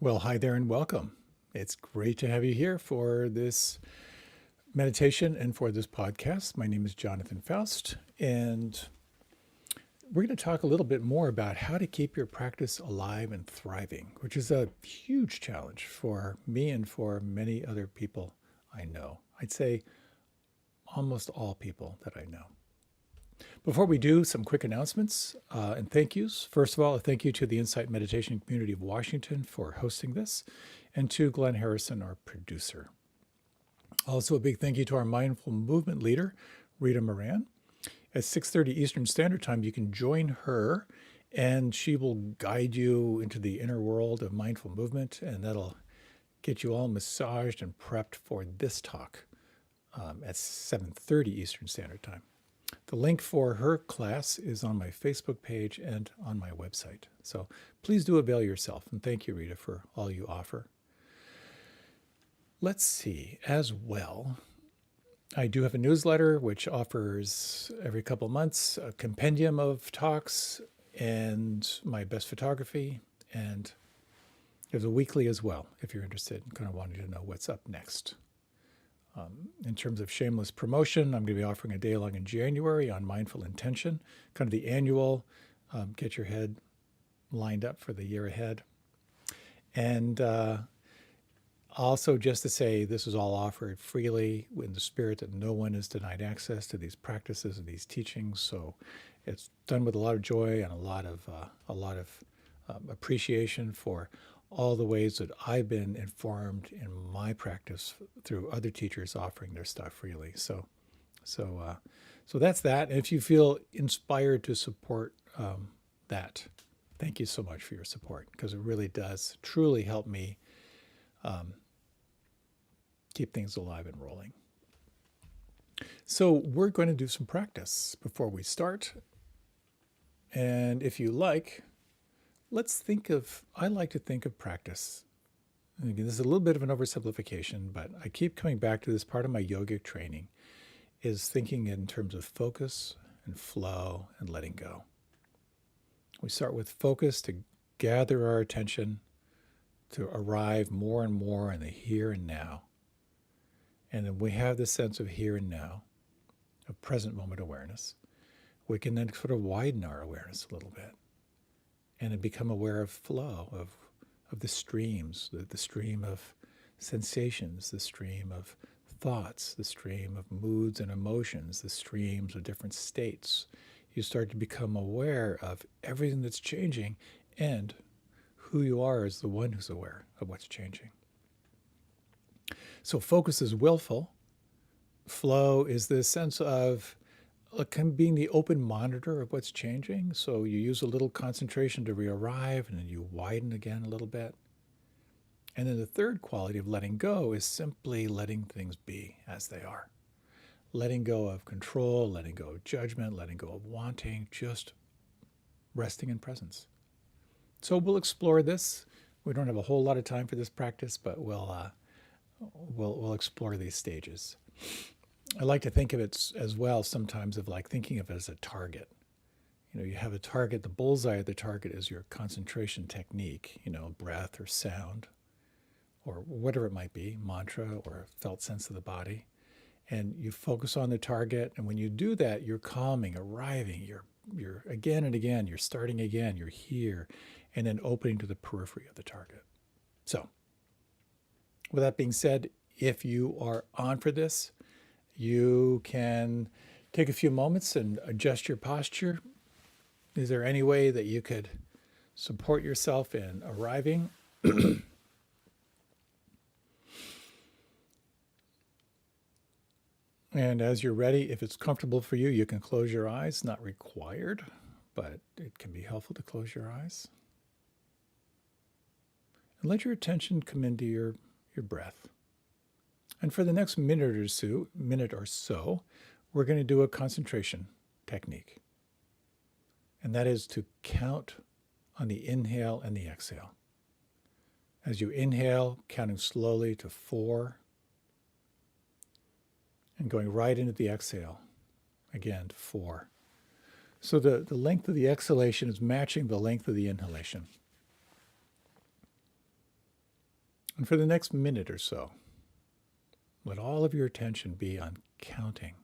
Well, hi there and welcome. It's great to have you here for this meditation and for this podcast. My name is Jonathan Foust, and we're going to talk a little bit more about how to keep your practice alive and thriving, which is a huge challenge for me and for many other people I know. I'd say almost all people that I know. Before we do, some quick announcements and thank yous. First of all, a thank you to the Insight Meditation Community of Washington for hosting this, and to Glenn Harrison, our producer. Also, a big thank you to our mindful movement leader, Rita Moran. At 6:30 Eastern Standard Time, you can join her, and she will guide you into the inner world of mindful movement, and that'll get you all massaged and prepped for this talk at 7:30 Eastern Standard Time. The link for her class is on my Facebook page and on my website. So please do avail yourself. And thank you, Rita, for all you offer. Let's see, as well, I do have a newsletter which offers every couple months a compendium of talks and my best photography. And there's a weekly as well, if you're interested in kind of wanting to know what's up next. In terms of shameless promotion, I'm going to be offering a day long in January on mindful intention, kind of the annual, get your head lined up for the year ahead. And also just to say, this is all offered freely in the spirit that no one is denied access to these practices and these teachings. So it's done with a lot of joy and a lot of appreciation for all the ways that I've been informed in my practice through other teachers offering their stuff freely. So that's that. And if you feel inspired to support that, thank you so much for your support, because it really does truly help me keep things alive and rolling. So we're going to do some practice before we start. And if you like, I like to think of practice. And again, this is a little bit of an oversimplification, but I keep coming back to this part of my yogic training is thinking in terms of focus and flow and letting go. We start with focus to gather our attention, to arrive more and more in the here and now. And then we have this sense of here and now, of present moment awareness. We can then sort of widen our awareness a little bit and then become aware of flow, of the streams, the stream of sensations, the stream of thoughts, the stream of moods and emotions, the streams of different states. You start to become aware of everything that's changing, and who you are as the one who's aware of what's changing. So focus is willful. Flow is this sense of being the open monitor of what's changing. So you use a little concentration to re-arrive, and then you widen again a little bit. And then the third quality of letting go is simply letting things be as they are. Letting go of control, letting go of judgment, letting go of wanting, just resting in presence. So we'll explore this. We don't have a whole lot of time for this practice, but we'll explore these stages. I like to think of it as well sometimes of like thinking of it as a target. You have a target, the bullseye of the target is your concentration technique, breath or sound or whatever it might be, mantra or a felt sense of the body. And you focus on the target. And when you do that, you're calming, arriving, you're again and again, you're starting again, you're here, and then opening to the periphery of the target. So with that being said, if you are on for this, you can take a few moments and adjust your posture. Is there any way that you could support yourself in arriving? And as you're ready, if it's comfortable for you, you can close your eyes. Not required, but it can be helpful to close your eyes. And let your attention come into your breath. And for the next minute or so, we're going to do a concentration technique. And that is to count on the inhale and the exhale. As you inhale, counting slowly to 4, and going right into the exhale, again to 4. So the length of the exhalation is matching the length of the inhalation. And for the next minute or so, let all of your attention be on counting.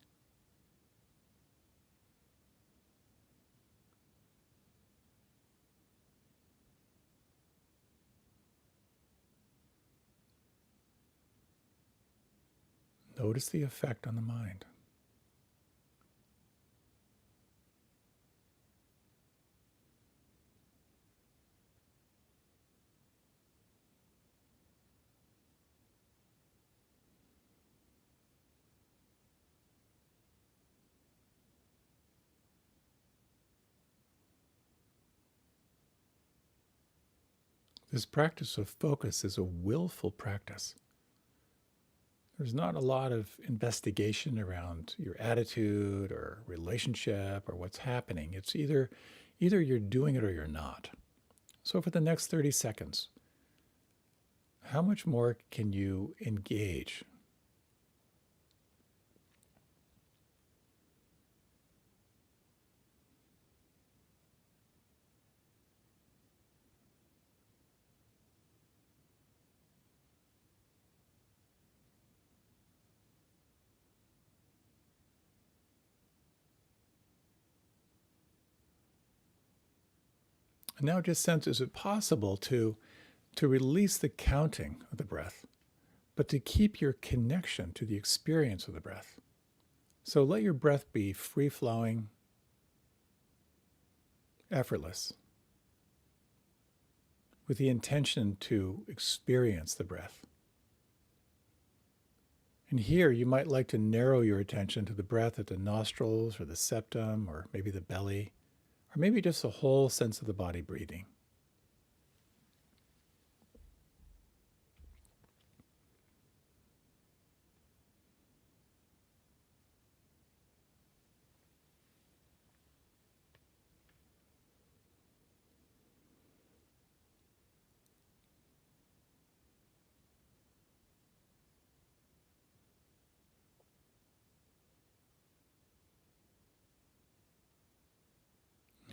Notice the effect on the mind. This practice of focus is a willful practice. There's not a lot of investigation around your attitude or relationship or what's happening. It's either you're doing it or you're not. So for the next 30 seconds, how much more can you engage? And now just sense, is it possible to release the counting of the breath, but to keep your connection to the experience of the breath? So let your breath be free-flowing, effortless, with the intention to experience the breath. And here you might like to narrow your attention to the breath at the nostrils or the septum or maybe the belly, or maybe just the whole sense of the body breathing.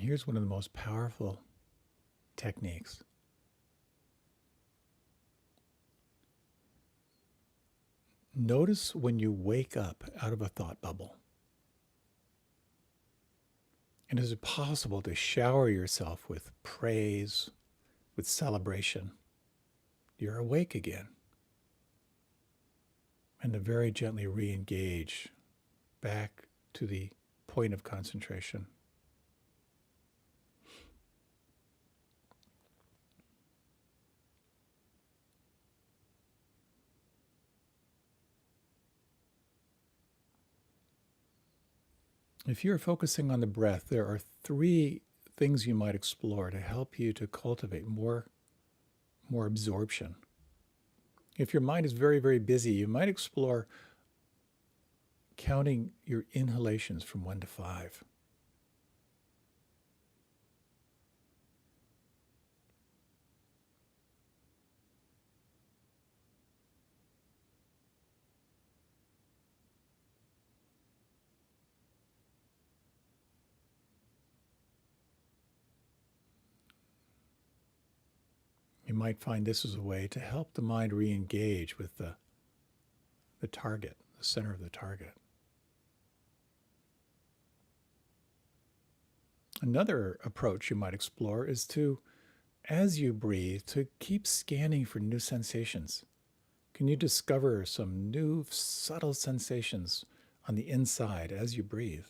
Here's one of the most powerful techniques. Notice when you wake up out of a thought bubble. And is it possible to shower yourself with praise, with celebration? You're awake again. And to very gently re-engage back to the point of concentration. If you're focusing on the breath, there are 3 things you might explore to help you to cultivate more absorption. If your mind is very, very busy, you might explore counting your inhalations from 1 to 5. You might find this is a way to help the mind re-engage with the target, the center of the target. Another approach you might explore is to, as you breathe, to keep scanning for new sensations. Can you discover some new subtle sensations on the inside as you breathe?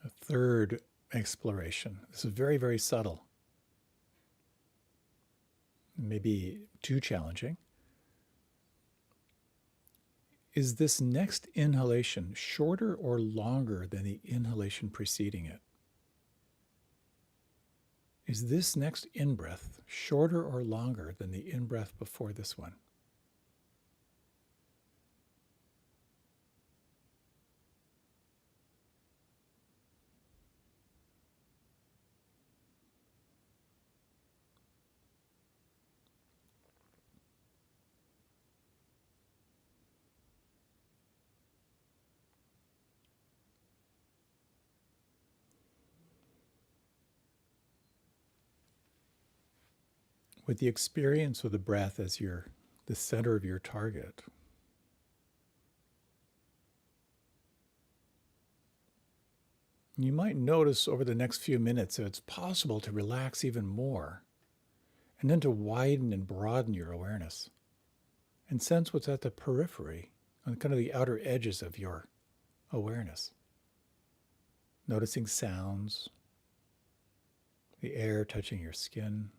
A third exploration. This is very, very subtle. Maybe too challenging. Is this next inhalation shorter or longer than the inhalation preceding it? Is this next in-breath shorter or longer than the in-breath before this one? with the experience of the breath as the center of your target. You might notice over the next few minutes that it's possible to relax even more, and then to widen and broaden your awareness and sense what's at the periphery, on kind of the outer edges of your awareness. Noticing sounds, the air touching your skin.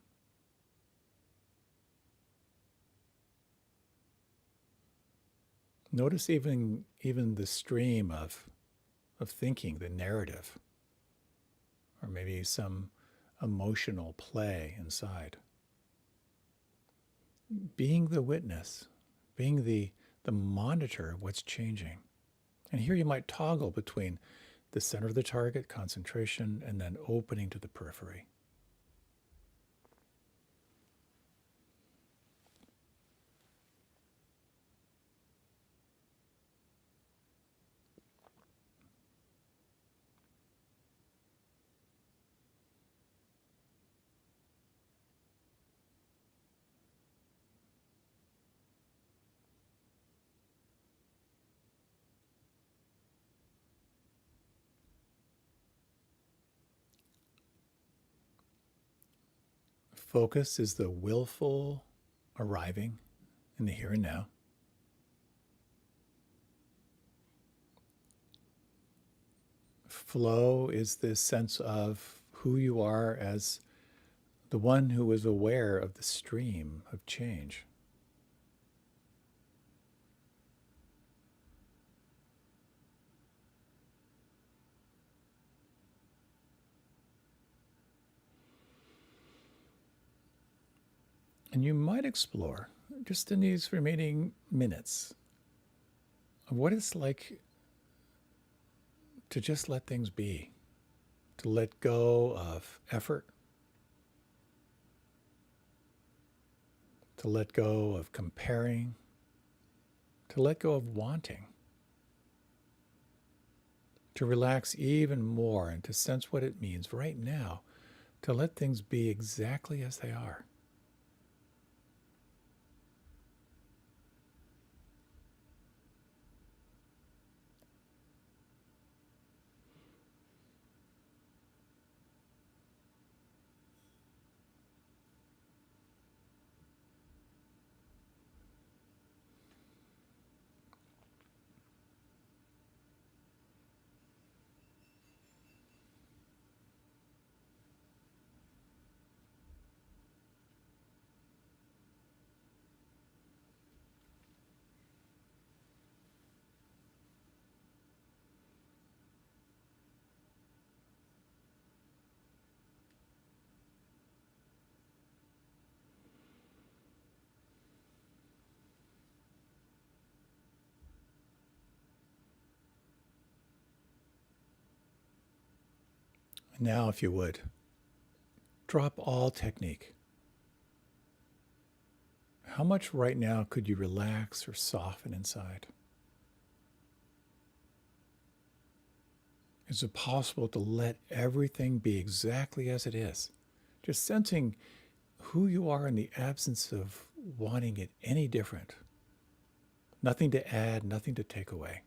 Notice even the stream of thinking, the narrative, or maybe some emotional play inside. Being the witness, being the monitor of what's changing. And here you might toggle between the center of the target, concentration, and then opening to the periphery. Focus is the willful arriving in the here and now. Flow is this sense of who you are as the one who is aware of the stream of change. And you might explore, just in these remaining minutes, what it's like to just let things be, to let go of effort, to let go of comparing, to let go of wanting, to relax even more and to sense what it means right now to let things be exactly as they are. Now, if you would, drop all technique. How much right now could you relax or soften inside? Is it possible to let everything be exactly as it is? Just sensing who you are in the absence of wanting it any different. Nothing to add, nothing to take away.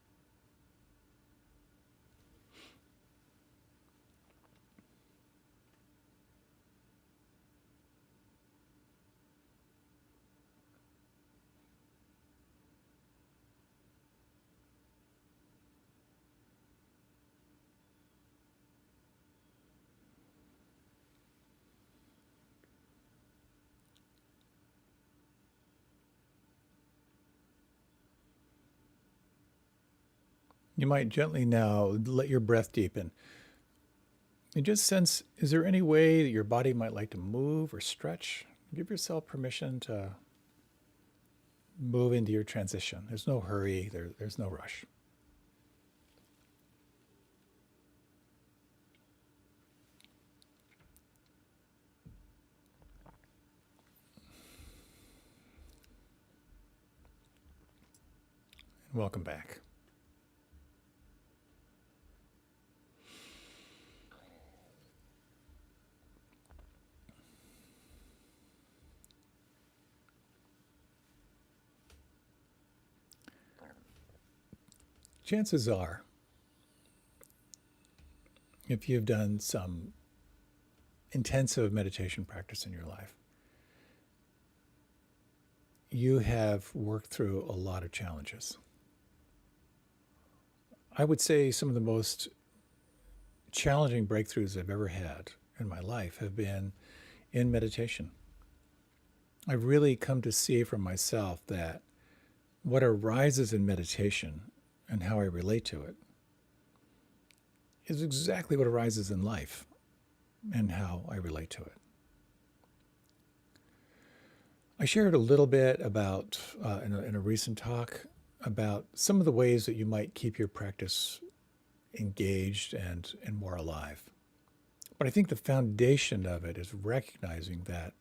You might gently now let your breath deepen. And just sense, is there any way that your body might like to move or stretch? Give yourself permission to move into your transition. There's no hurry, there's no rush. And welcome back. Chances are, if you've done some intensive meditation practice in your life, you have worked through a lot of challenges. I would say some of the most challenging breakthroughs I've ever had in my life have been in meditation. I've really come to see for myself that what arises in meditation and how I relate to it is exactly what arises in life and how I relate to it. I shared a little bit about, in a recent talk, about some of the ways that you might keep your practice engaged and more alive. But I think the foundation of it is recognizing that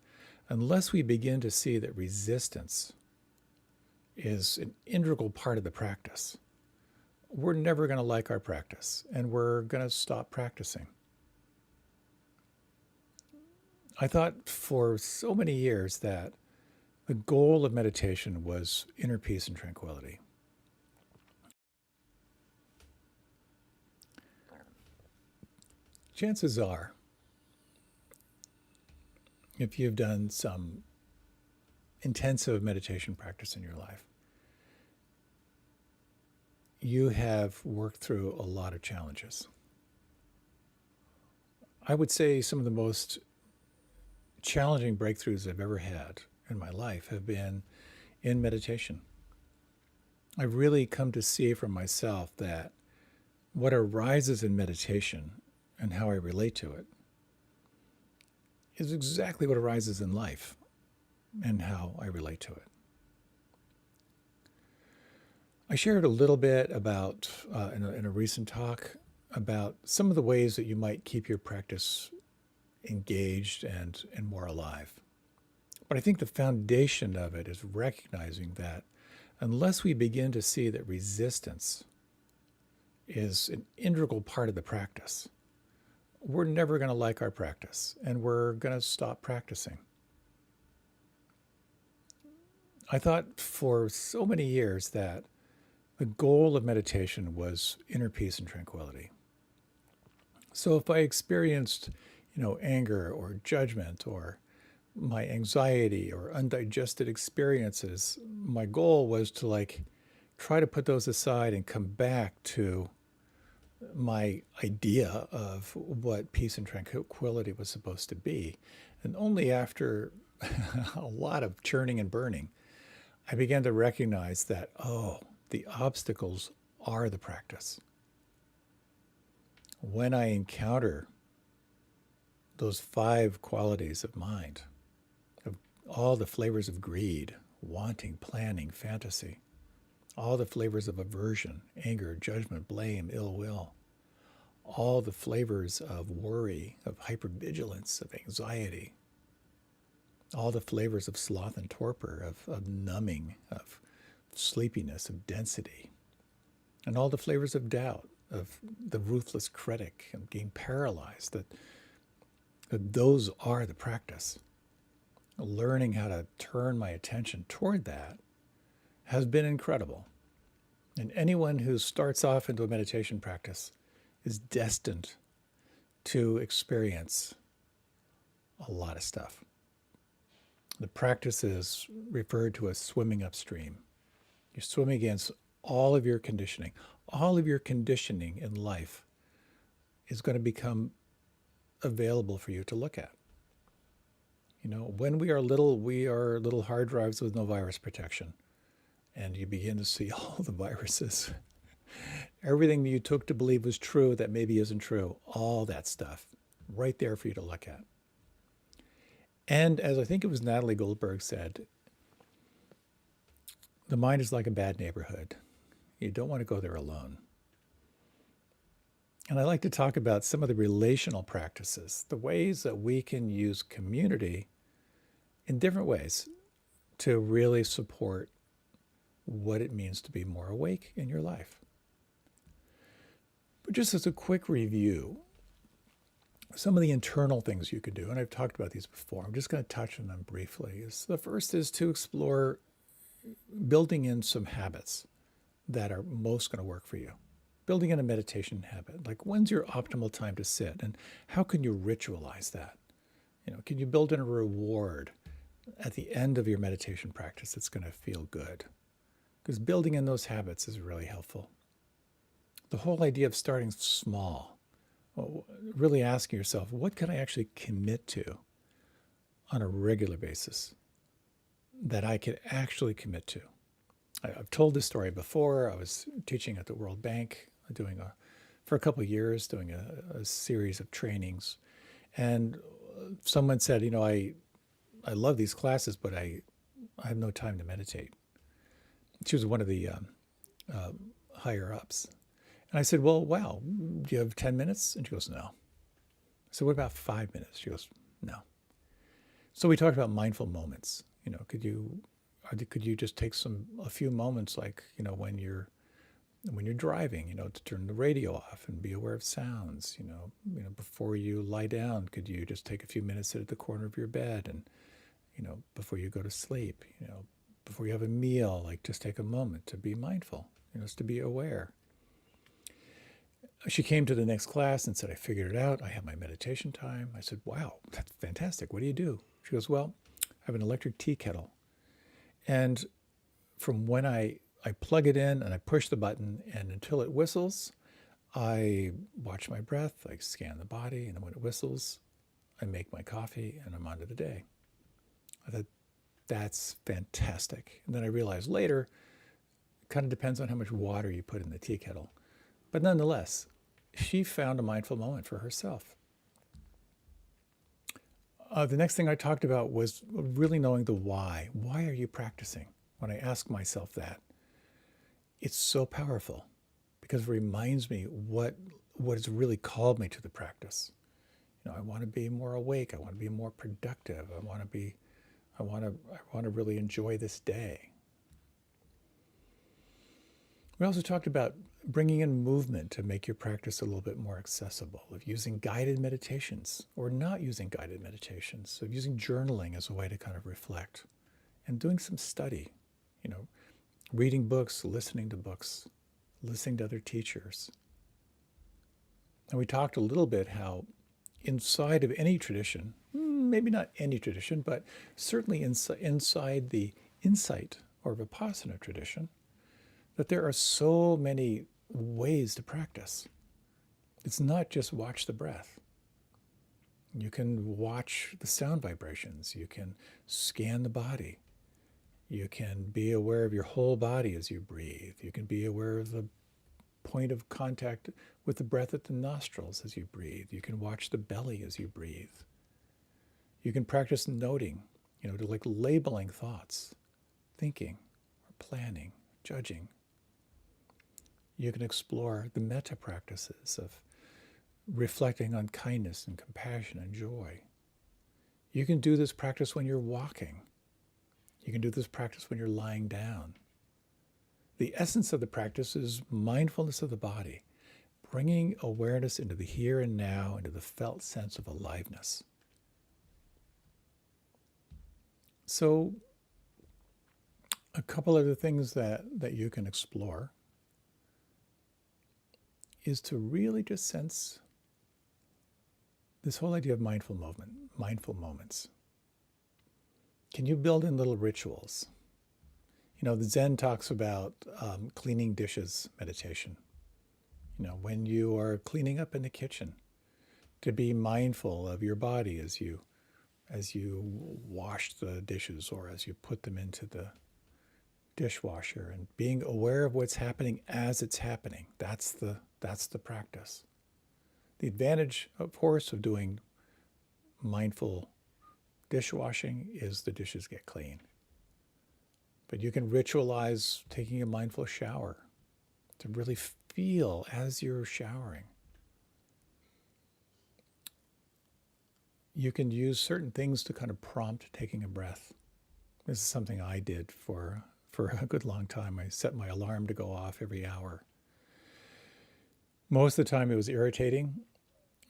unless we begin to see that resistance is an integral part of the practice, we're never going to like our practice and we're going to stop practicing. I thought for so many years that the goal of meditation was inner peace and tranquility. Chances are, if you've done some intensive meditation practice in your life, you have worked through a lot of challenges. I would say some of the most challenging breakthroughs I've ever had in my life have been in meditation. I've really come to see for myself that what arises in meditation and how I relate to it is exactly what arises in life and how I relate to it. I shared a little bit about, in a recent talk, about some of the ways that you might keep your practice engaged and more alive. But I think the foundation of it is recognizing that unless we begin to see that resistance is an integral part of the practice, we're never going to like our practice and we're going to stop practicing. I thought for so many years that the goal of meditation was inner peace and tranquility. So if I experienced, anger or judgment or my anxiety or undigested experiences, my goal was to try to put those aside and come back to my idea of what peace and tranquility was supposed to be. And only after a lot of churning and burning, I began to recognize that, the obstacles are the practice. When I encounter those 5 qualities of mind, of all the flavors of greed, wanting, planning, fantasy, all the flavors of aversion, anger, judgment, blame, ill will, all the flavors of worry, of hypervigilance, of anxiety, all the flavors of sloth and torpor, of numbing, of sleepiness, of density, and all the flavors of doubt, of the ruthless critic and being paralyzed, that those are the practice. Learning how to turn my attention toward that has been incredible. And anyone who starts off into a meditation practice is destined to experience a lot of stuff. The practice is referred to as swimming upstream. You're swimming against all of your conditioning. All of your conditioning in life is going to become available for you to look at. When we are little hard drives with no virus protection. And you begin to see all the viruses. Everything that you took to believe was true that maybe isn't true. All that stuff right there for you to look at. And as I think it was Natalie Goldberg said, the mind is like a bad neighborhood. You don't want to go there alone. And I like to talk about some of the relational practices, the ways that we can use community in different ways to really support what it means to be more awake in your life. But just as a quick review, some of the internal things you could do, and I've talked about these before, I'm just going to touch on them briefly. The first is to explore building in some habits that are most going to work for you. building in a meditation habit. Like, when's your optimal time to sit, and how can you ritualize that? Can you build in a reward at the end of your meditation practice that's going to feel good? Because building in those habits is really helpful. The whole idea of starting small, really asking yourself, what can I actually commit to on a regular basis that I can actually commit to? I've told this story before. I was teaching at the World Bank, for a couple of years, doing a series of trainings. And someone said, I love these classes, but I have no time to meditate. She was one of the higher ups. And I said, well, wow, do you have 10 minutes? And she goes, no. I said, what about 5 minutes? She goes, no. So we talked about mindful moments. Could you just take a few moments, like, when you're driving, to turn the radio off and be aware of sounds, before you lie down, could you just take a few minutes, sit at the corner of your bed, and, before you go to sleep, before you have a meal, like, just take a moment to be mindful, just to be aware. She came to the next class and said, I figured it out. I have my meditation time. I said, wow, that's fantastic. What do you do? She goes, well, I have an electric tea kettle. And from when I plug it in and I push the button, and until it whistles, I watch my breath, I scan the body, and then when it whistles, I make my coffee and I'm on to the day. I thought, that's fantastic. And then I realized later, it kind of depends on how much water you put in the tea kettle. But nonetheless, she found a mindful moment for herself. The next thing I talked about was really knowing the why. Why are you practicing? When I ask myself that, it's so powerful because it reminds me what has really called me to the practice. I want to be more awake. I want to be more productive. I want to really enjoy this day. We also talked about bringing in movement to make your practice a little bit more accessible, of using guided meditations or not using guided meditations, of using journaling as a way to kind of reflect, and doing some study, reading books, listening to books, listening to other teachers. And we talked a little bit how inside of any tradition, maybe not any tradition, but certainly inside the insight or Vipassana tradition, that there are so many ways to practice. It's not just watch the breath. You can watch the sound vibrations. You can scan the body. You can be aware of your whole body as you breathe. You can be aware of the point of contact with the breath at the nostrils as you breathe. You can watch the belly as you breathe. You can practice noting, to like labeling thoughts, thinking, or planning, judging. You can explore the metta practices of reflecting on kindness and compassion and joy. You can do this practice when you're walking. You can do this practice when you're lying down. The essence of the practice is mindfulness of the body, bringing awareness into the here and now, into the felt sense of aliveness. So, a couple of the things that you can explore is to really just sense this whole idea of mindful moments. Can you build in little rituals? The Zen talks about cleaning dishes meditation. When you are cleaning up in the kitchen, to be mindful of your body as you wash the dishes or as you put them into the dishwasher, and being aware of what's happening as it's happening. That's the practice. The advantage, of course, of doing mindful dishwashing is the dishes get clean. But you can ritualize taking a mindful shower to really feel as you're showering. You can use certain things to kind of prompt taking a breath. This is something I did for a good long time. I set my alarm to go off every hour. Most of the time it was irritating,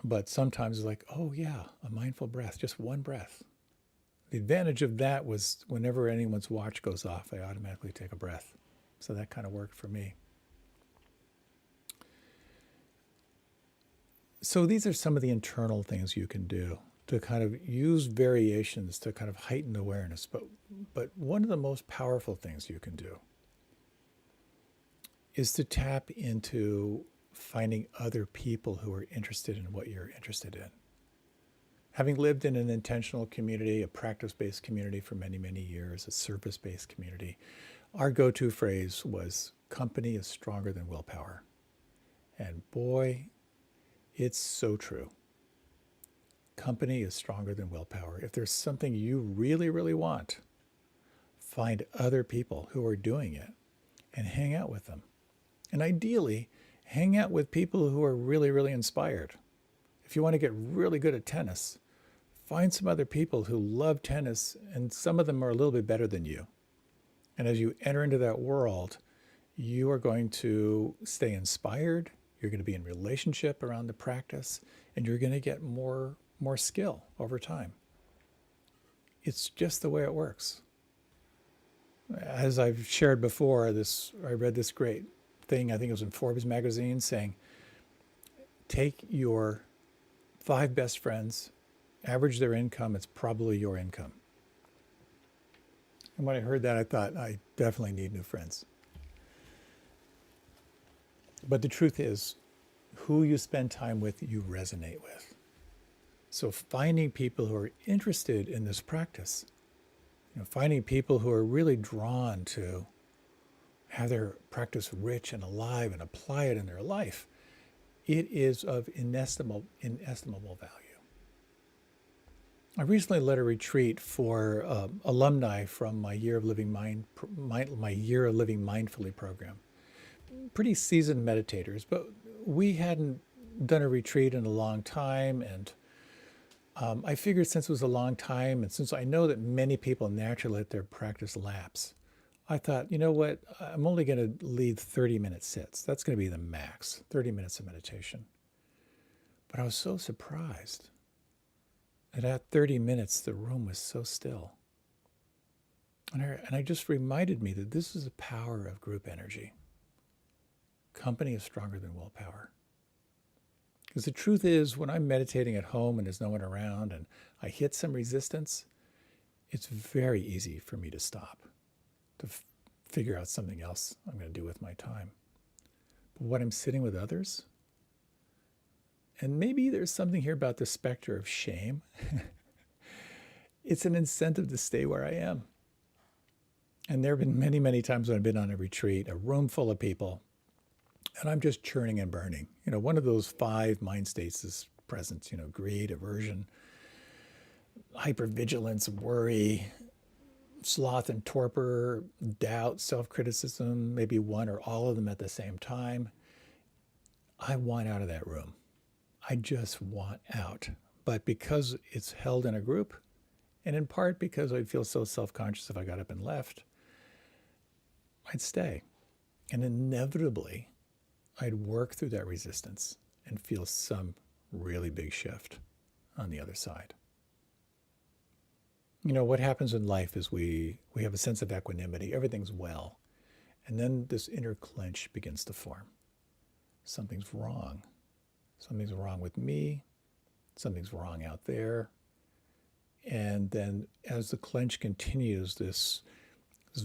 but sometimes it's like, oh yeah, a mindful breath, just one breath. The advantage of that was whenever anyone's watch goes off, I automatically take a breath. So that kind of worked for me. So these are some of the internal things you can do to kind of use variations to kind of heighten awareness. But one of the most powerful things you can do is to tap into finding other people who are interested in what you're interested in. Having lived in an intentional community, a practice-based community for many, many years, a service-based community, our go-to phrase was company is stronger than willpower. And boy, it's so true. Company is stronger than willpower. If there's something you really, really want, find other people who are doing it and hang out with them. And ideally, hang out with people who are really, really inspired. If you want to get really good at tennis, find some other people who love tennis, and some of them are a little bit better than you. And as you enter into that world, you are going to stay inspired, you're going to be in relationship around the practice, and you're going to get more skill over time. It's just the way it works. As I've shared before, I read this great thing, I think it was in Forbes magazine, saying, take your 5 best friends, average their income, it's probably your income. And when I heard that, I thought, I definitely need new friends. But the truth is, who you spend time with, you resonate with. So finding people who are interested in this practice, finding people who are really drawn to have their practice rich and alive and apply it in their life, it is of inestimable value. I recently led a retreat for alumni from my Year of Living Mindfully program. Pretty seasoned meditators, but we hadn't done a retreat in a long time, and I figured since it was a long time, and since I know that many people naturally let their practice lapse, I thought, you know what, I'm only going to lead 30-minute sits. That's going to be the max, 30 minutes of meditation. But I was so surprised that at 30 minutes, the room was so still. And I just reminded me that this is the power of group energy. Company is stronger than willpower. Because the truth is, when I'm meditating at home and there's no one around and I hit some resistance, it's very easy for me to stop, to figure out something else I'm going to do with my time. But when I'm sitting with others, and maybe there's something here about the specter of shame, it's an incentive to stay where I am. And there have been many, many times when I've been on a retreat, a room full of people, and I'm just churning and burning. One of those 5 mind states is present, greed, aversion, hypervigilance, worry, sloth and torpor, doubt, self-criticism, maybe one or all of them at the same time. I want out of that room. I just want out. But because it's held in a group, and in part because I'd feel so self-conscious if I got up and left, I'd stay. And inevitably, I'd work through that resistance and feel some really big shift on the other side. What happens in life is we have a sense of equanimity. Everything's well. And then this inner clench begins to form. Something's wrong. Something's wrong with me. Something's wrong out there. And then as the clench continues, this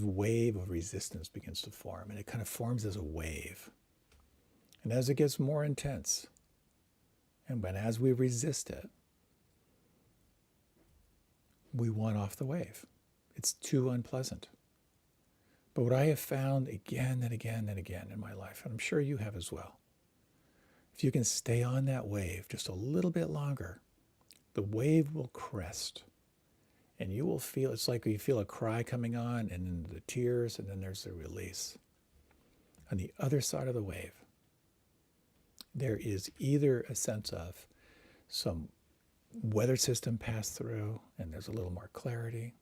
wave of resistance begins to form. And it kind of forms as a wave. And as it gets more intense, and as we resist it, we want off the wave. It's too unpleasant. But what I have found again and again and again in my life, and I'm sure you have as well, if you can stay on that wave just a little bit longer, the wave will crest. And you will feel, it's like you feel a cry coming on, and then the tears, and then there's the release. On the other side of the wave, there is either a sense of some weather system passed through and there's a little more clarity.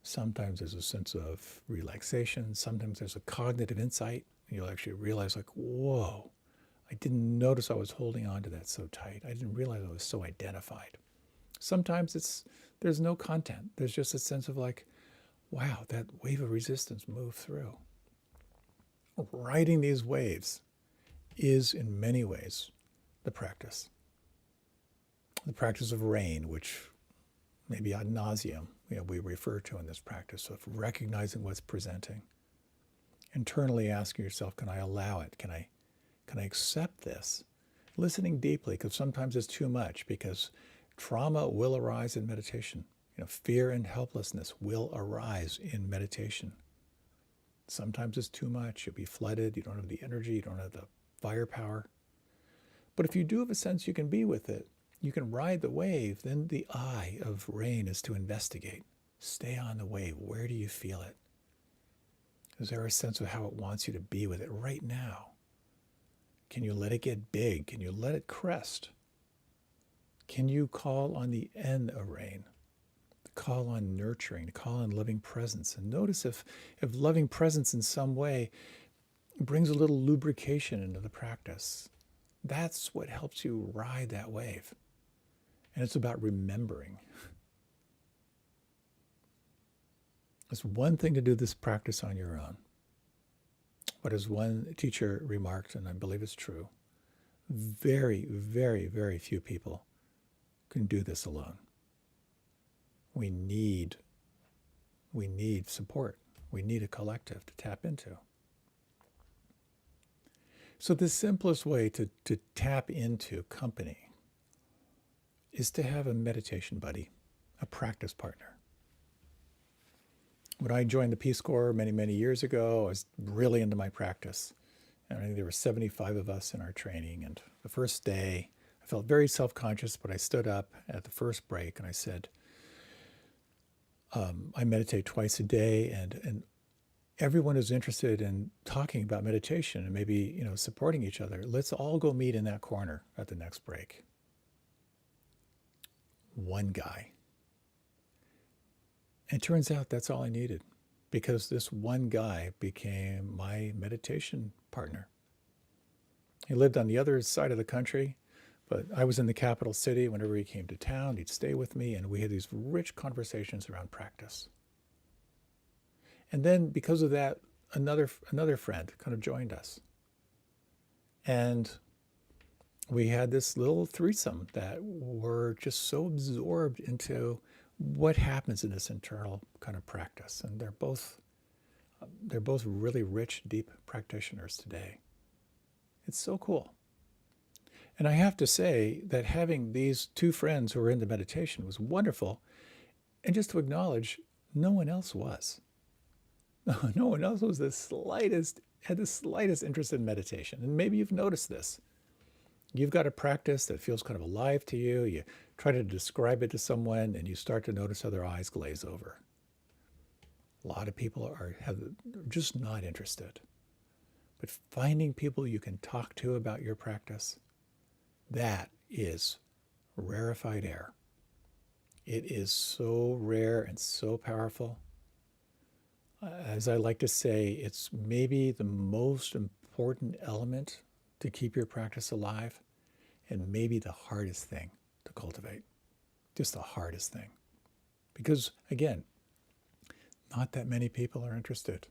Sometimes there's a sense of relaxation. Sometimes there's a cognitive insight. You'll actually realize, like, whoa, I didn't notice I was holding on to that so tight. I didn't realize I was so identified. Sometimes there's no content. There's just a sense of like, wow, that wave of resistance moved through. Riding these waves is in many ways the practice. The practice of rain, which maybe ad nauseum, we refer to in this practice of recognizing what's presenting. Internally asking yourself, can I allow it? Can I accept this? Listening deeply, because sometimes it's too much, because trauma will arise in meditation. Fear and helplessness will arise in meditation. Sometimes it's too much. You'll be flooded. You don't have the energy. You don't have the firepower. But if you do have a sense you can be with it, you can ride the wave, then the eye of rain is to investigate. Stay on the wave. Where do you feel it? Is there a sense of how it wants you to be with it right now? Can you let it get big? Can you let it crest? Can you call on the N of rain? Call on nurturing, call on loving presence. And notice if loving presence in some way brings a little lubrication into the practice. That's what helps you ride that wave. And it's about remembering. It's one thing to do this practice on your own. But as one teacher remarked, and I believe it's true, very, very, very few people can do this alone. We need support. We need a collective to tap into. So the simplest way to tap into company is to have a meditation buddy, a practice partner. When I joined the Peace Corps many, many years ago, I was really into my practice. And I think there were 75 of us in our training. And the first day, I felt very self-conscious, but I stood up at the first break and I said, I meditate twice a day, and everyone who's interested in talking about meditation and maybe, supporting each other, let's all go meet in that corner at the next break. One guy. And it turns out that's all I needed, because this one guy became my meditation partner. He lived on the other side of the country, but I was in the capital city. Whenever he came to town, he'd stay with me, and we had these rich conversations around practice. And then because of that, another friend kind of joined us. And we had this little threesome that were just so absorbed into what happens in this internal kind of practice. And they're both really rich, deep practitioners today. It's so cool. And I have to say that having these two friends who were into meditation was wonderful. And just to acknowledge, no one else was. No one else was had the slightest interest in meditation. And maybe you've noticed this. You've got a practice that feels kind of alive to you. You try to describe it to someone, and you start to notice how their eyes glaze over. A lot of people are just not interested. But finding people you can talk to about your practice, that is rarefied air. It is so rare and so powerful. As I like to say, it's maybe the most important element to keep your practice alive, and maybe the hardest thing to cultivate. Just the hardest thing. Because, again, not that many people are interested.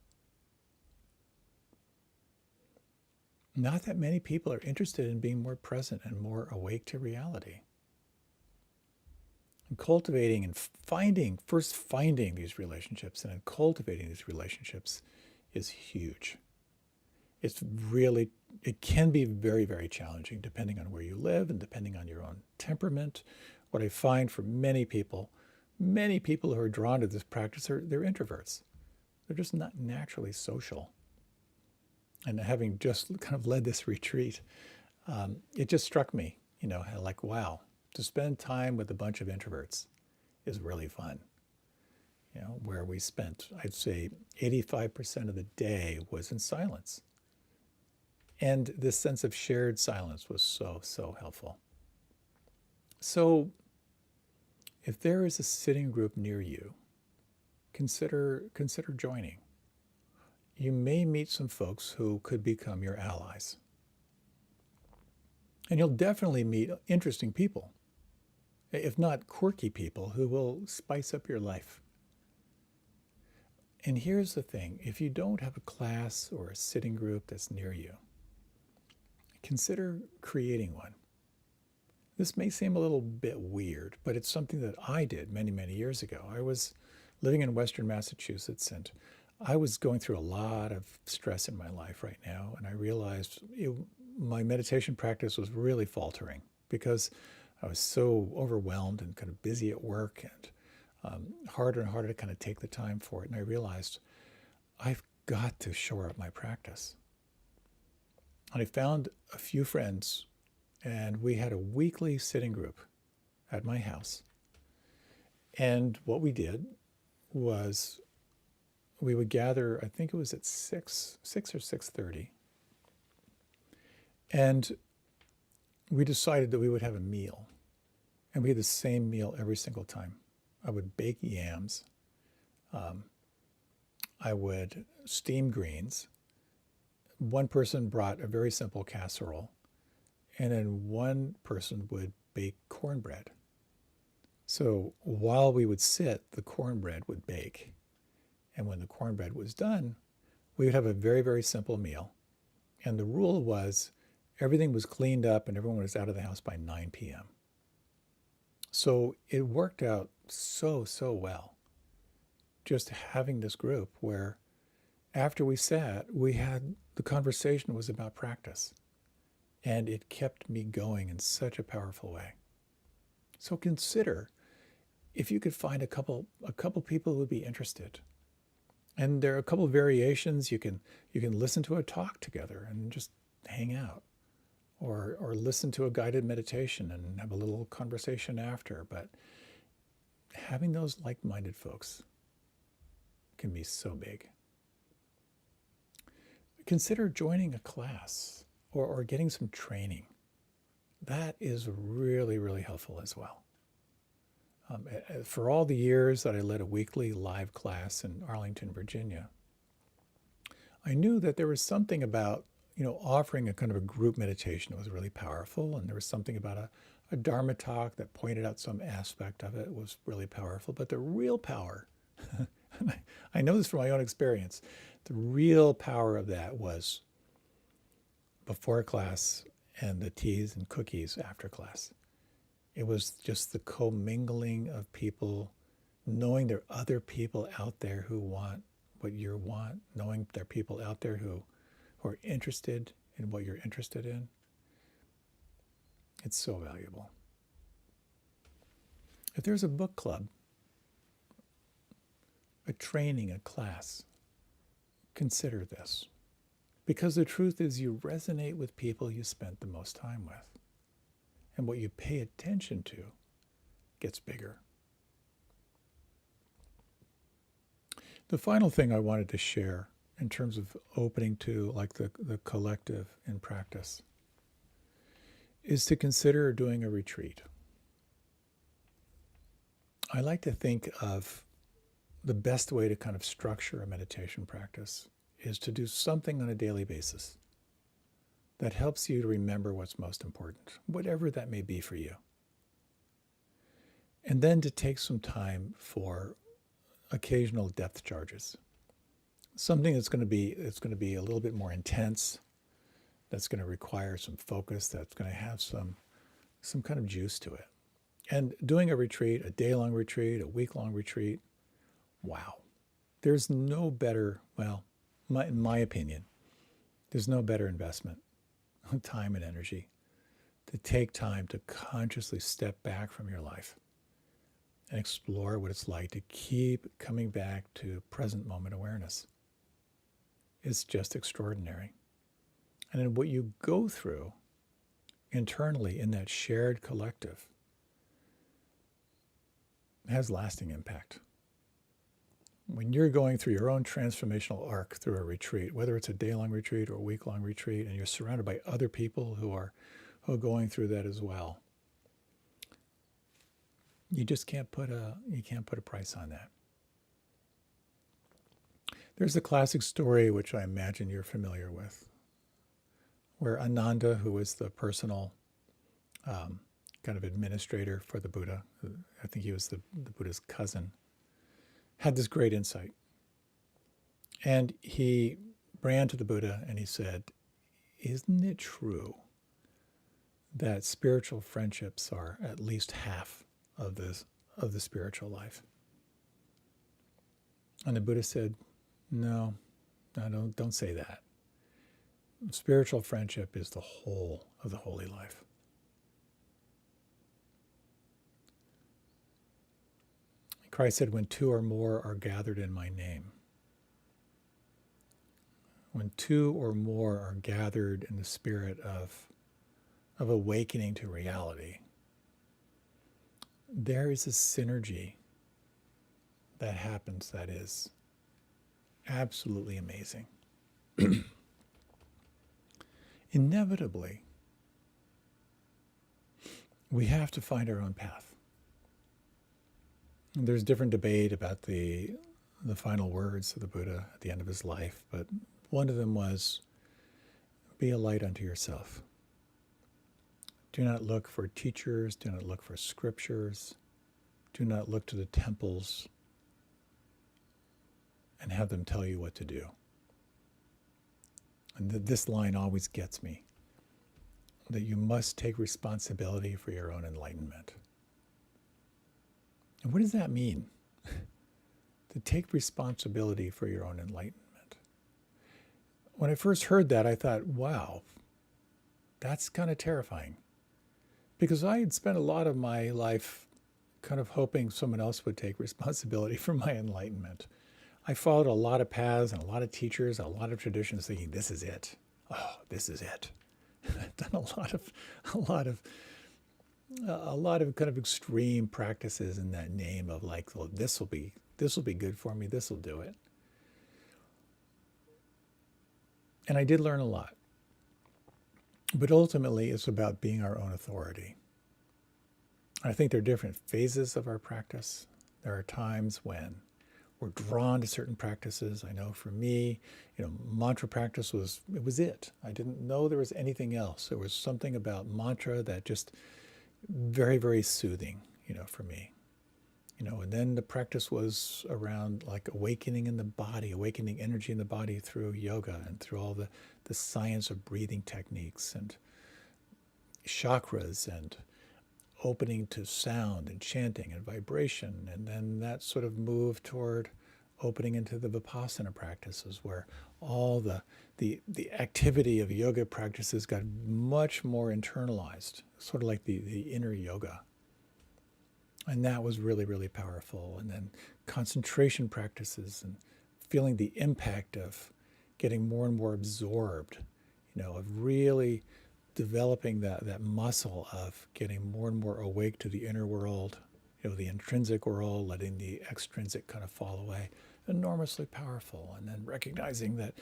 Not that many people are interested in being more present and more awake to reality. And cultivating and finding these relationships and then cultivating these relationships is huge. It can be very, very challenging depending on where you live and depending on your own temperament. What I find for many people who are drawn to this practice, they're introverts. They're just not naturally social. And having just kind of led this retreat, it just struck me, like, wow, to spend time with a bunch of introverts is really fun. Where we spent, I'd say 85% of the day was in silence. And this sense of shared silence was so, so helpful. So if there is a sitting group near you, consider joining. You may meet some folks who could become your allies. And you'll definitely meet interesting people, if not quirky people, who will spice up your life. And here's the thing, if you don't have a class or a sitting group that's near you, consider creating one. This may seem a little bit weird, but it's something that I did many, many years ago. I was living in Western Massachusetts, and I was going through a lot of stress in my life right now. And I realized my meditation practice was really faltering because I was so overwhelmed and kind of busy at work, and harder and harder to kind of take the time for it. And I realized I've got to shore up my practice. And I found a few friends, and we had a weekly sitting group at my house. And what we did was we would gather, I think it was at 6 or 6:30. And we decided that we would have a meal. And we had the same meal every single time. I would bake yams. I would steam greens. One person brought a very simple casserole, and then one person would bake cornbread. So while we would sit, the cornbread would bake. And when the cornbread was done, we would have a very, very simple meal. And the rule was everything was cleaned up and everyone was out of the house by 9 p.m. So it worked out so, so well. Just having this group where after we sat, the conversation was about practice. And it kept me going in such a powerful way. So consider if you could find a couple people who would be interested. And there are a couple of variations. You can listen to a talk together and just hang out, or listen to a guided meditation and have a little conversation after. But having those like-minded folks can be so big. Consider joining a class or getting some training. That is really, really helpful as well. For all the years that I led a weekly live class in Arlington, Virginia, I knew that there was something about, offering a kind of a group meditation that was really powerful. And there was something about a Dharma talk that pointed out some aspect of it was really powerful. But the real power, and I know this from my own experience, the real power of that was before class and the teas and cookies after class. It was just the commingling of people, knowing there are other people out there who want what you want, knowing there are people out there who are interested in what you're interested in. It's so valuable. If there's a book club, a training, a class, consider this. Because the truth is you resonate with people you spent the most time with. And what you pay attention to gets bigger. The final thing I wanted to share in terms of opening to like the collective in practice is to consider doing a retreat. I like to think of the best way to kind of structure a meditation practice is to do something on a daily basis that helps you to remember what's most important, whatever that may be for you. And then to take some time for occasional depth charges. Something that's going to be a little bit more intense, that's going to require some focus, that's going to have some kind of juice to it. And doing a retreat, a day-long retreat, a week-long retreat, wow. There's no better, in my opinion, there's no better investment of time and energy to take time to consciously step back from your life and explore what it's like to keep coming back to present moment awareness. It's just extraordinary. And then what you go through internally in that shared collective has lasting impact. When you're going through your own transformational arc through a retreat, whether it's a day-long retreat or a week-long retreat, and you're surrounded by other people who are going through that as well, you just can't put a price on that. There's a classic story which I imagine you're familiar with, where Ananda, who was the personal kind of administrator for the Buddha, I think he was the Buddha's cousin, had this great insight. And he ran to the Buddha and he said, "Isn't it true that spiritual friendships are at least half of the spiritual life. And the Buddha said, no, don't say that. Spiritual friendship is the whole of the holy life. Christ said, when two or more are gathered in my name, when two or more are gathered in the spirit of awakening to reality, there is a synergy that happens that is absolutely amazing. Inevitably, we have to find our own path. There's different debate about the final words of the Buddha at the end of his life, but one of them was, be a light unto yourself. Do not look for teachers, do not look for scriptures, do not look to the temples and have them tell you what to do. And this line always gets me, that you must take responsibility for your own enlightenment. And what does that mean? To take responsibility for your own enlightenment. When I first heard that, I thought, wow, that's kind of terrifying. Because I had spent a lot of my life kind of hoping someone else would take responsibility for my enlightenment. I followed a lot of paths and a lot of teachers, a lot of traditions, thinking this is it. Oh, this is it. I've done a lot of kind of extreme practices in that name of like, well, this will be good for me. This will do it. And I did learn a lot. But ultimately, it's about being our own authority. I think there are different phases of our practice. There are times when we're drawn to certain practices. I know for me, mantra practice was it. I didn't know there was anything else. There was something about mantra that just very, very soothing, for me. And then the practice was around like awakening in the body, awakening energy in the body through yoga and through all the science of breathing techniques and chakras and opening to sound and chanting and vibration. And then that sort of moved toward opening into the Vipassana practices where all the activity of yoga practices got much more internalized, sort of like the inner yoga. And that was really, really powerful. And then concentration practices and feeling the impact of getting more and more absorbed, of really developing that muscle of getting more and more awake to the inner world, the intrinsic world, letting the extrinsic kind of fall away. Enormously powerful. And then recognizing that,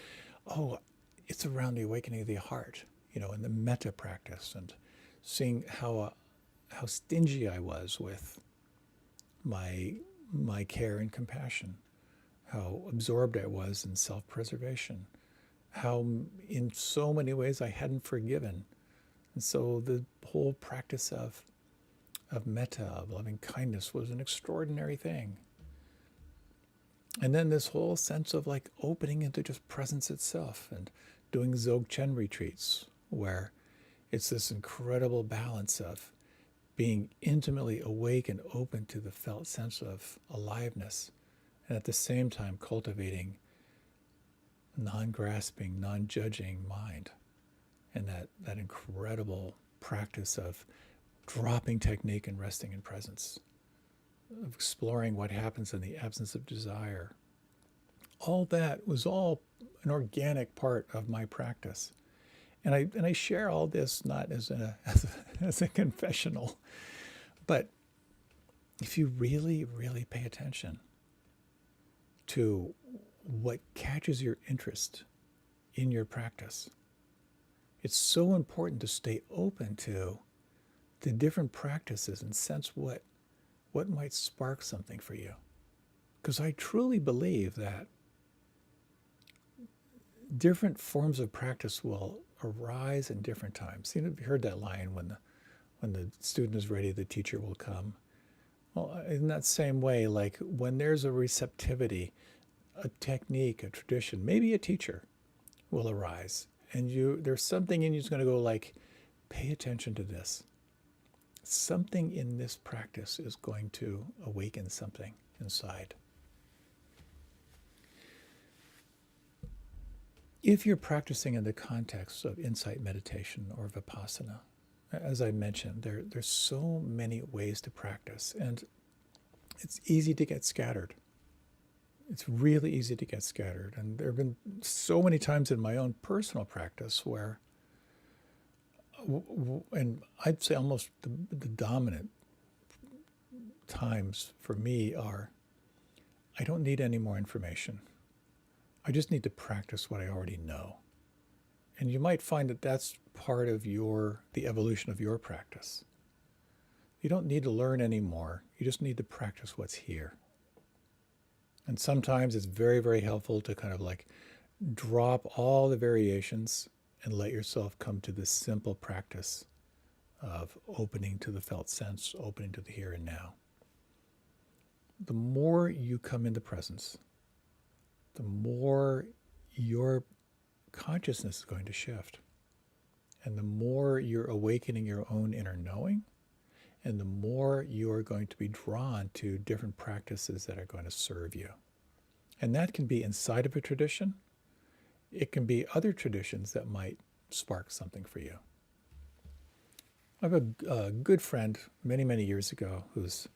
it's around the awakening of the heart, in the metta practice, and seeing how stingy I was with my care and compassion, how absorbed I was in self-preservation, how in so many ways I hadn't forgiven. And so the whole practice of metta, of loving kindness, was an extraordinary thing. And then this whole sense of like opening into just presence itself and doing Dzogchen retreats where it's this incredible balance of being intimately awake and open to the felt sense of aliveness, and at the same time cultivating non-grasping, non-judging mind, and that incredible practice of dropping technique and resting in presence, of exploring what happens in the absence of desire. All that was all an organic part of my practice. And I share all this not as a confessional, but if you really, really pay attention to what catches your interest in your practice, it's so important to stay open to the different practices and sense what might spark something for you. Because I truly believe that different forms of practice will arise in different times. You've heard that line, when the student is ready, the teacher will come. Well, in that same way, like when there's a receptivity, a technique, a tradition, maybe a teacher will arise, and there's something in you that's going to go like, pay attention to this. Something in this practice is going to awaken something inside. If you're practicing in the context of insight meditation or vipassana, as I mentioned, there's so many ways to practice, and it's easy to get scattered. It's really easy to get scattered. And there have been so many times in my own personal practice where, and I'd say almost the dominant times for me are, I don't need any more information. I just need to practice what I already know. And you might find that that's part of the evolution of your practice. You don't need to learn anymore. You just need to practice what's here. And sometimes it's very, very helpful to kind of like drop all the variations and let yourself come to this simple practice of opening to the felt sense, opening to the here and now. The more you come into presence, the more your consciousness is going to shift. And the more you're awakening your own inner knowing, and the more you're going to be drawn to different practices that are going to serve you. And that can be inside of a tradition. It can be other traditions that might spark something for you. I have a good friend many, many years ago he's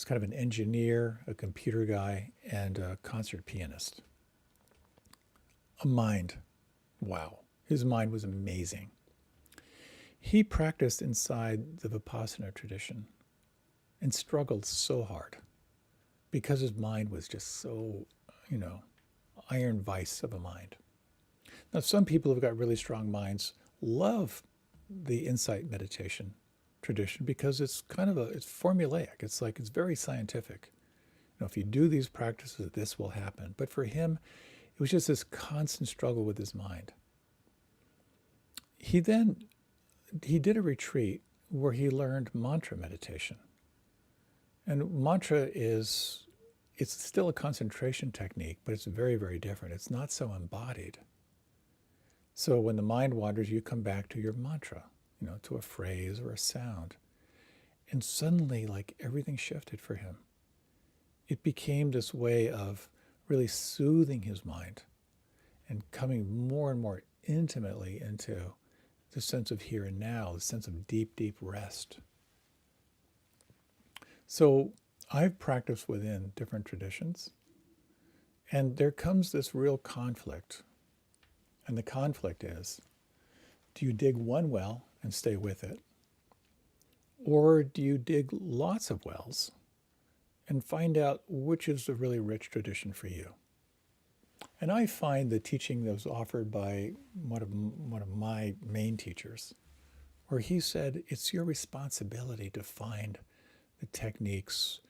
kind of an engineer, a computer guy, and a concert pianist. A mind. Wow. His mind was amazing. He practiced inside the Vipassana tradition and struggled so hard because his mind was just so, iron vice of a mind. Now, some people who've got really strong minds love the insight meditation tradition because it's kind of it's formulaic. It's very scientific. If you do these practices, this will happen. But for him, it was just this constant struggle with his mind. He did a retreat where he learned mantra meditation. And mantra it's still a concentration technique, but it's very, very different. It's not so embodied. So when the mind wanders, you come back to your mantra, to a phrase or a sound. And suddenly, everything shifted for him. It became this way of really soothing his mind and coming more and more intimately into the sense of here and now, the sense of deep, deep rest. So I've practiced within different traditions, and there comes this real conflict. And the conflict is, do you dig one well and stay with it? Or do you dig lots of wells and find out which is the really rich tradition for you? And I find the teaching that was offered by one of my main teachers, where he said, it's your responsibility to find the techniques,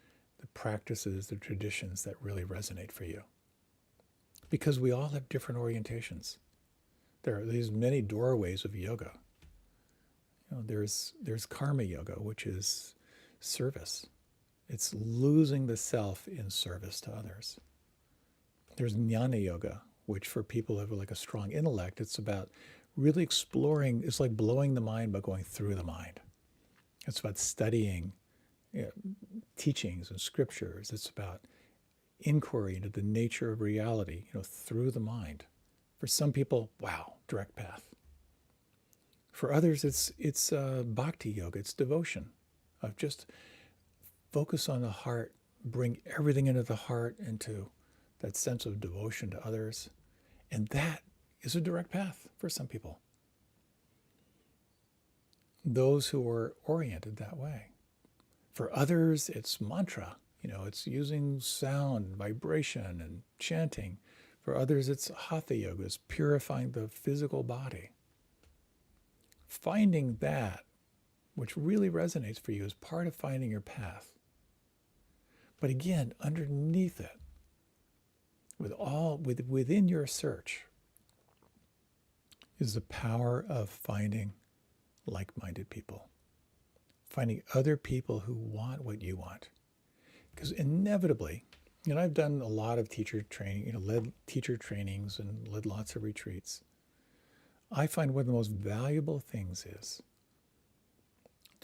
the practices, the traditions that really resonate for you. Because we all have different orientations. There are these many doorways of yoga. There's karma yoga, which is service. It's losing the self in service to others. There's jnana yoga, which for people who have a strong intellect, it's about really exploring. It's like blowing the mind by going through the mind. It's about studying teachings and scriptures. It's about inquiry into the nature of reality, through the mind. For some people, wow, direct path. For others, it's bhakti yoga. It's devotion of just focus on the heart, bring everything into the heart, into that sense of devotion to others. And that is a direct path for some people. Those who are oriented that way. For others, it's mantra. It's using sound, vibration, and chanting. For others, it's hatha yoga. It's purifying the physical body. Finding that, which really resonates for you, is part of finding your path. But again, underneath it, within your search, is the power of finding like-minded people. Finding other people who want what you want. Because inevitably, I've done a lot of teacher training, led teacher trainings and led lots of retreats. I find one of the most valuable things is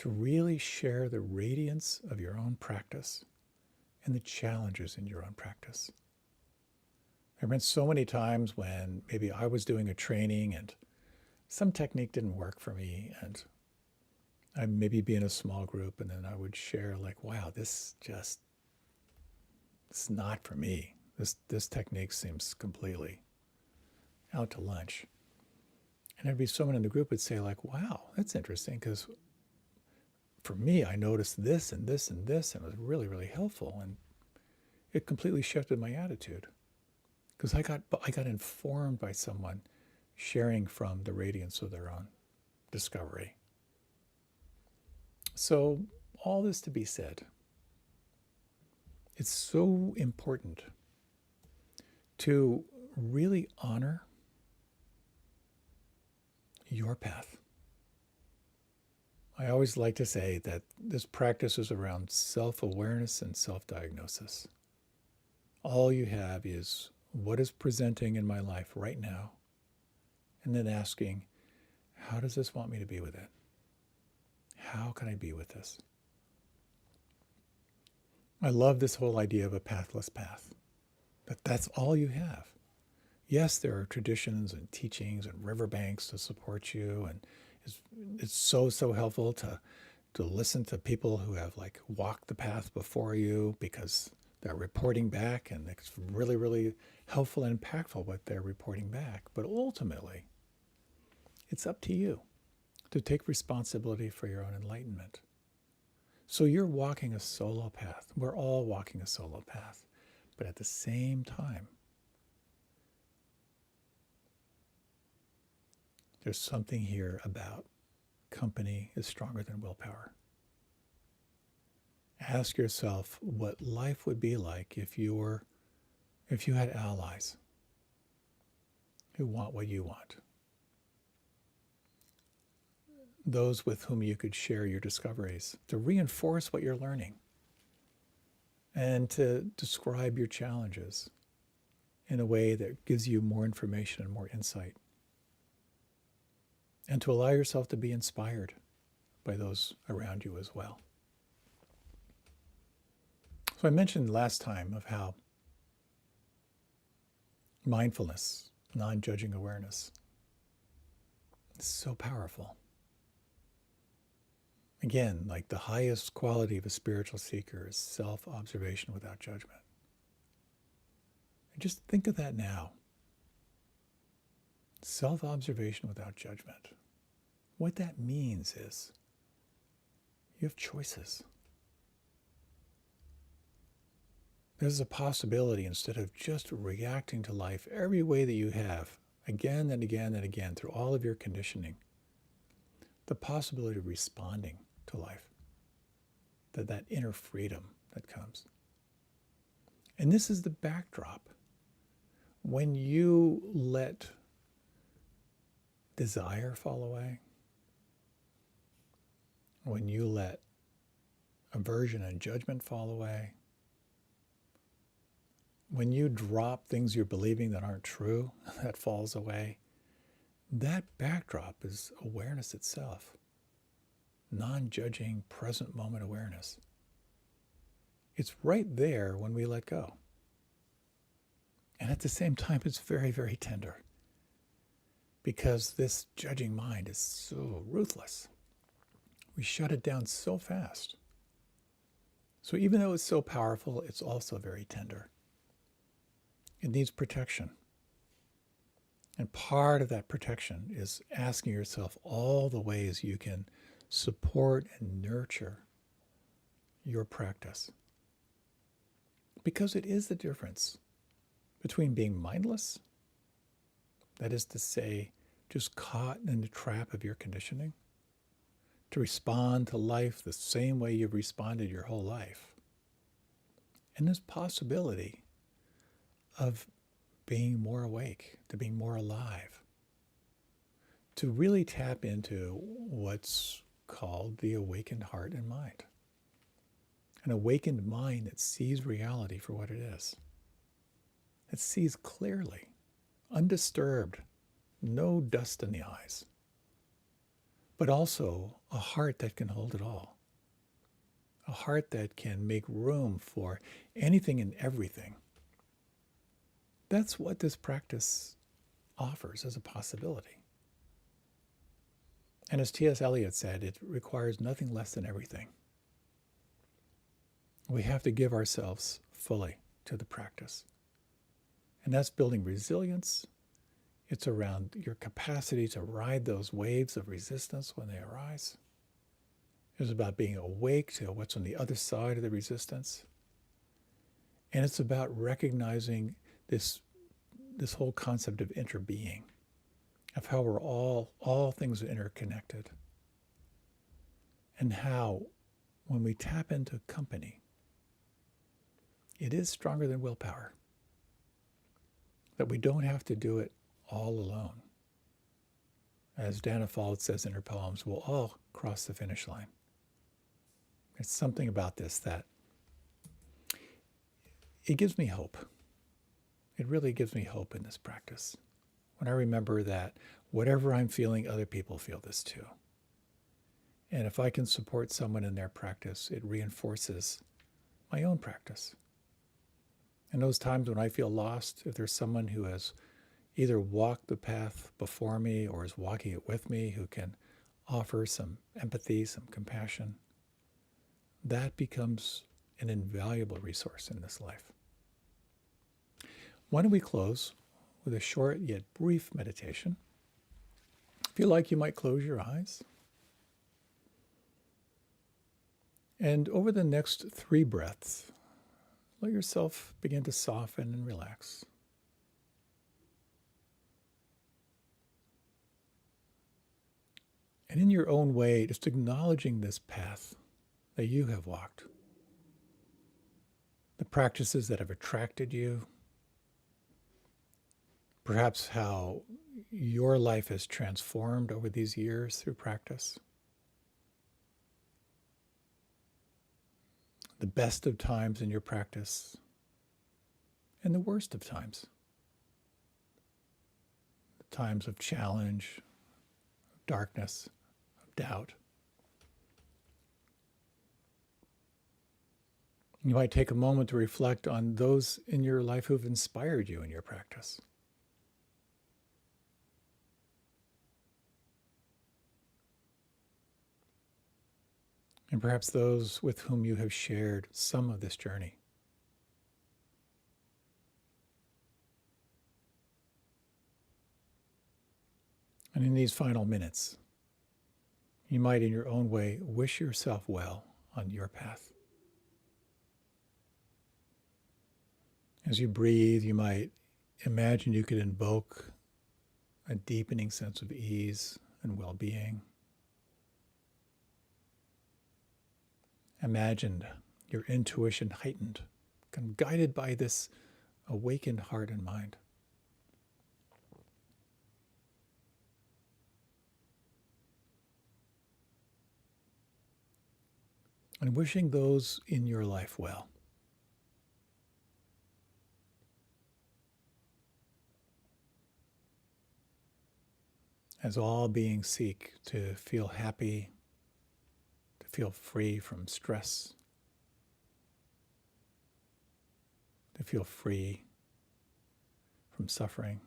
to really share the radiance of your own practice and the challenges in your own practice. There have been so many times when maybe I was doing a training and some technique didn't work for me, and I'd maybe be in a small group, and then I would share like, wow, it's not for me. This technique seems completely out to lunch. And there'd be someone in the group would say like, wow, that's interesting, because for me, I noticed this and this and this, and it was really, really helpful. And it completely shifted my attitude because I got informed by someone sharing from the radiance of their own discovery. So all this to be said, it's so important to really honor your path. I always like to say that this practice is around self-awareness and self-diagnosis. All you have is what is presenting in my life right now, and then asking, how does this want me to be with it? How can I be with this? I love this whole idea of a pathless path, but that's all you have. Yes, there are traditions and teachings and riverbanks to support you, and it's so helpful to listen to people who have like walked the path before you, because they're reporting back, and it's really, really helpful and impactful what they're reporting back. But ultimately, it's up to you to take responsibility for your own enlightenment. So you're walking a solo path. We're all walking a solo path. But at the same time, there's something here about company is stronger than willpower. Ask yourself what life would be like if you had allies who want what you want. Those with whom you could share your discoveries, to reinforce what you're learning, and to describe your challenges in a way that gives you more information and more insight, and to allow yourself to be inspired by those around you as well. So I mentioned last time of how mindfulness, non-judging awareness, is so powerful. Again, like the highest quality of a spiritual seeker is self-observation without judgment. And just think of that now. Self-observation without judgment. What that means is you have choices. There's a possibility, instead of just reacting to life every way that you have, again and again and again, through all of your conditioning, the possibility of responding to life, that inner freedom that comes. And this is the backdrop. When you let desire fall away, when you let aversion and judgment fall away, when you drop things you're believing that aren't true, that falls away, that backdrop is awareness itself. Non-judging, present moment awareness. It's right there when we let go. And at the same time, it's very, very tender, because this judging mind is so ruthless. We shut it down so fast. So even though it's so powerful, it's also very tender. It needs protection. And part of that protection is asking yourself all the ways you can support and nurture your practice. Because it is the difference between being mindless, that is to say, just caught in the trap of your conditioning, to respond to life the same way you've responded your whole life, and this possibility of being more awake, to being more alive, to really tap into what's called the awakened heart and mind. An awakened mind that sees reality for what it is. It sees clearly, undisturbed, no dust in the eyes. but also a heart that can hold it all, a heart that can make room for anything and everything. That's what this practice offers as a possibility. And as T.S. Eliot said, it requires nothing less than everything. We have to give ourselves fully to the practice. And that's building resilience. It's around your capacity to ride those waves of resistance when they arise. It's about being awake to what's on the other side of the resistance. And it's about recognizing this whole concept of interbeing, of how we're all things are interconnected. And how, when we tap into company, it is stronger than willpower. That we don't have to do it all alone. As Dana Fault says in her poems, we'll all cross the finish line. It's something about this that it gives me hope. It really gives me hope in this practice. When I remember that whatever I'm feeling, other people feel this too. And if I can support someone in their practice, it reinforces my own practice. And those times when I feel lost, if there's someone who has either walked the path before me or is walking it with me, who can offer some empathy, some compassion, that becomes an invaluable resource in this life. Why don't we close with a short yet brief meditation? If you like, you might close your eyes. And over the next 3 breaths, let yourself begin to soften and relax. And in your own way, just acknowledging this path that you have walked, the practices that have attracted you, perhaps how your life has transformed over these years through practice. The best of times in your practice and the worst of times. The times of challenge, of darkness, of doubt. You might take a moment to reflect on those in your life who've inspired you in your practice. And perhaps those with whom you have shared some of this journey. And in these final minutes, you might in your own way wish yourself well on your path. As you breathe, you might imagine you could invoke a deepening sense of ease and well-being. Imagine your intuition heightened, kind of guided by this awakened heart and mind. And wishing those in your life well. As all beings seek to feel happy, to feel free from stress, to feel free from suffering.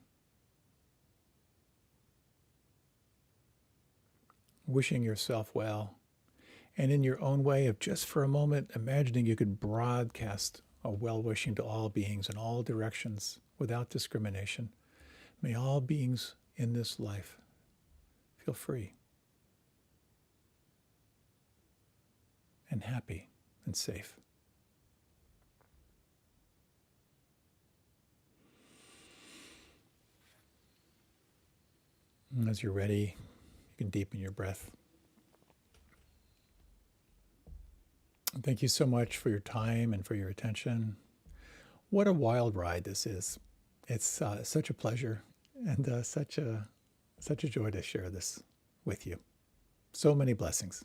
Wishing yourself well, and in your own way of just for a moment imagining you could broadcast a well-wishing to all beings in all directions without discrimination. May all beings in this life feel free and happy and safe. And as you're ready, you can deepen your breath. Thank you so much for your time and for your attention. What a wild ride this is. It's such a pleasure and such a joy to share this with you. So many blessings.